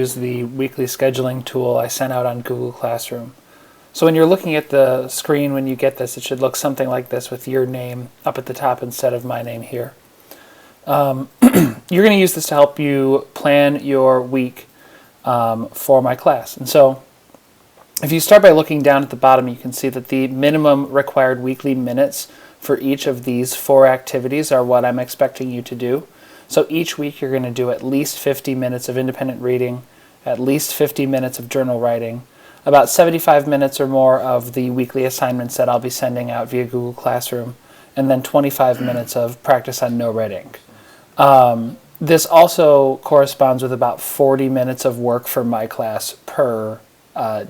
use the weekly scheduling tool I sent out on Google Classroom. So when you're looking at the screen when you get this, it should look something like this with your name up at the top instead of my name here. You're going to use this to help you plan your week for my class. And so if you start by looking down at the bottom, you can see that the minimum required weekly minutes for each of these 4 activities are what I'm expecting you to do. So each week you're going to do at least 50 minutes of independent reading, at least 50 minutes of journal writing, about 75 minutes or more of the weekly assignments that I'll be sending out via Google Classroom, and then 25 minutes of practice on no red ink. This also corresponds with about 40 minutes of work for my class per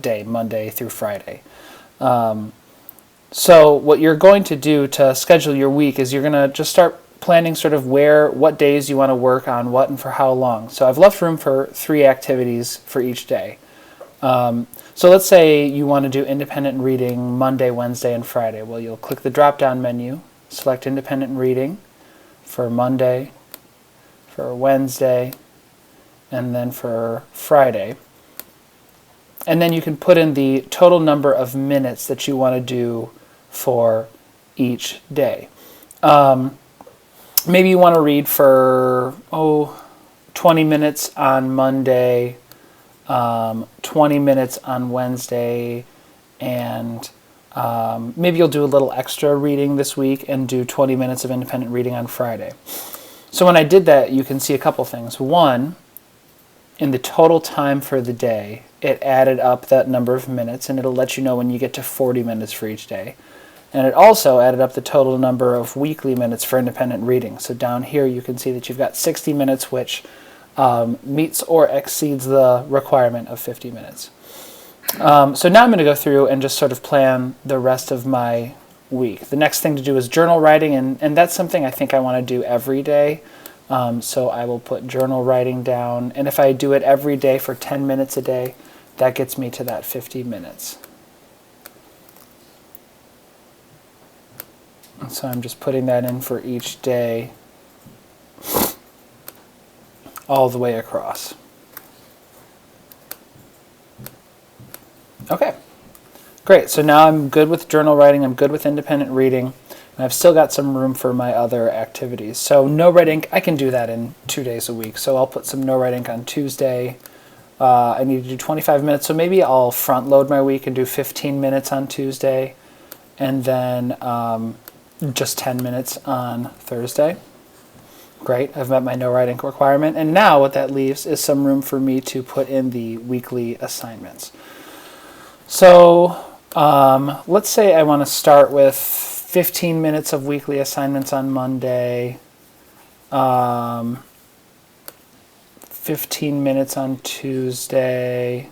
day, Monday through Friday. So what you're going to do to schedule your week is you're going to just start planning sort of what days you want to work on what and for how long. So I've left room for 3 activities for each day. So let's say you want to do independent reading Monday, Wednesday, and Friday. Well, you'll click the drop-down menu, select independent reading for Monday, for Wednesday, and then for Friday. And then you can put in the total number of minutes that you want to do for each day. Maybe you want to read for 20 minutes on Monday, 20 minutes on Wednesday, and maybe you'll do a little extra reading this week and do 20 minutes of independent reading on Friday. So when I did that, you can see a couple things. One, in the total time for the day, it added up that number of minutes, and it'll let you know when you get to 40 minutes for each day. And it also added up the total number of weekly minutes for independent reading. So down here you can see that you've got 60 minutes, which meets or exceeds the requirement of 50 minutes. So now I'm going to go through and just sort of plan the rest of my week. The next thing to do is journal writing, and that's something I think I want to do every day. So I will put journal writing down, and if I do it every day for 10 minutes a day, that gets me to that 50 minutes. And so I'm just putting that in for each day all the way across. Okay, great. So now I'm good with journal writing, I'm good with independent reading, and I've still got some room for my other activities. So no red ink, I can do that in 2 days a week. So I'll put some no red ink on Tuesday. I need to do 25 minutes, so maybe I'll front load my week and do 15 minutes on Tuesday, and then just 10 minutes on Thursday. Great, I've met my no red ink requirement, and now what that leaves is some room for me to put in the weekly assignments. So let's say I want to start with 15 minutes of weekly assignments on Monday, 15 minutes on Tuesday,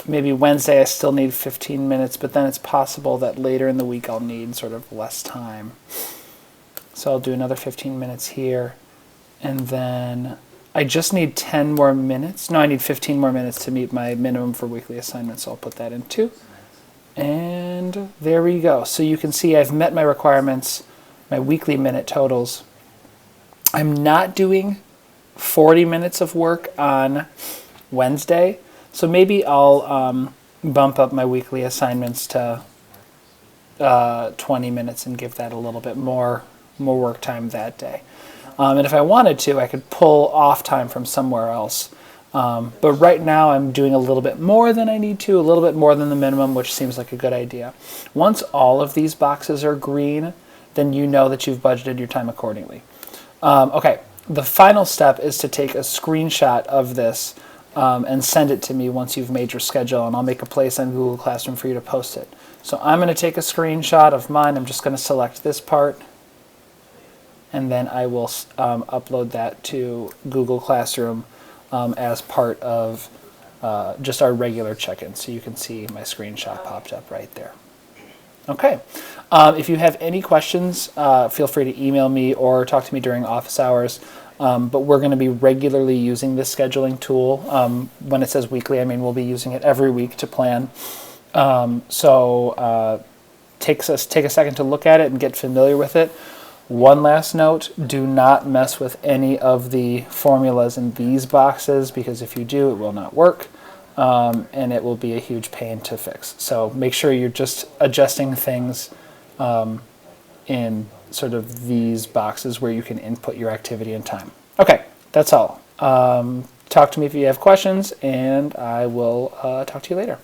maybe Wednesday I still need 15 minutes, but then it's possible that later in the week I'll need sort of less time. So I'll do another 15 minutes here, and then I just need 10 more minutes. No, I need 15 more minutes to meet my minimum for weekly assignments, so I'll put that in too. And there we go. So you can see I've met my requirements, my weekly minute totals. I'm not doing 40 minutes of work on Wednesday, so maybe I'll bump up my weekly assignments to 20 minutes and give that a little bit more work time that day. And if I wanted to, I could pull off time from somewhere else. But right now I'm doing a little bit more than I need to, a little bit more than the minimum, which seems like a good idea. Once all of these boxes are green, then you know that you've budgeted your time accordingly. Okay, the final step is to take a screenshot of this and send it to me once you've made your schedule, and I'll make a place on Google Classroom for you to post it. So I'm going to take a screenshot of mine. I'm just going to select this part, and then I will upload that to Google Classroom as part of just our regular check-in. So you can see my screenshot popped up right there. Okay. If you have any questions, feel free to email me or talk to me during office hours. But we're going to be regularly using this scheduling tool. When it says weekly, I mean we'll be using it every week to plan. So take a second to look at it and get familiar with it. One last note, do not mess with any of the formulas in these boxes, because if you do, it will not work, and it will be a huge pain to fix. So make sure you're just adjusting things in sort of these boxes where you can input your activity and time. Okay, that's all. Talk to me if you have questions, and I will talk to you later.